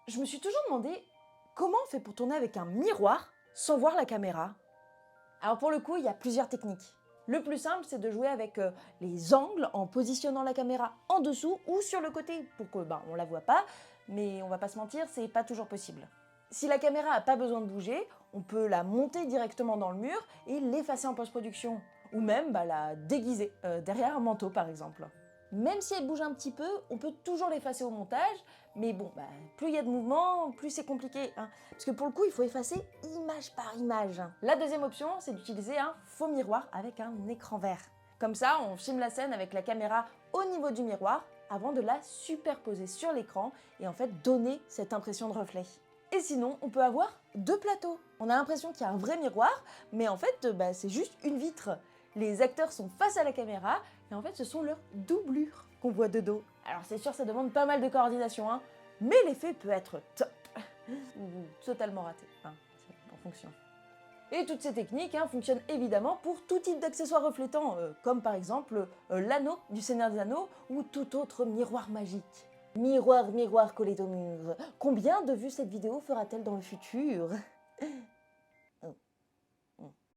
Je me suis toujours demandé comment on fait pour tourner avec un miroir sans voir la caméra. Alors pour le coup, il y a plusieurs techniques. Le plus simple, c'est de jouer avec les angles en positionnant la caméra en dessous ou sur le côté pour que on la voit pas, mais on va pas se mentir, c'est pas toujours possible. Si la caméra a pas besoin de bouger, on peut la monter directement dans le mur et l'effacer en post-production, ou même la déguiser derrière un manteau par exemple. Même si elle bouge un petit peu, on peut toujours l'effacer au montage, mais bon, plus il y a de mouvement, plus c'est compliqué, hein. Parce que pour le coup, il faut effacer image par image. La deuxième option, c'est d'utiliser un faux miroir avec un écran vert. Comme ça, on filme la scène avec la caméra au niveau du miroir avant de la superposer sur l'écran et en fait donner cette impression de reflet. Et sinon, on peut avoir deux plateaux. On a l'impression qu'il y a un vrai miroir, mais en fait, c'est juste une vitre. Les acteurs sont face à la caméra, et en fait, ce sont leurs doublures qu'on voit de dos. Alors c'est sûr, ça demande pas mal de coordination, hein, mais l'effet peut être top. Ou totalement raté, hein, c'est en fonction. Et toutes ces techniques fonctionnent évidemment pour tout type d'accessoires reflétants, comme par exemple l'anneau du Seigneur des Anneaux ou tout autre miroir magique. Miroir, miroir collé au mur, combien de vues cette vidéo fera-t-elle dans le futur?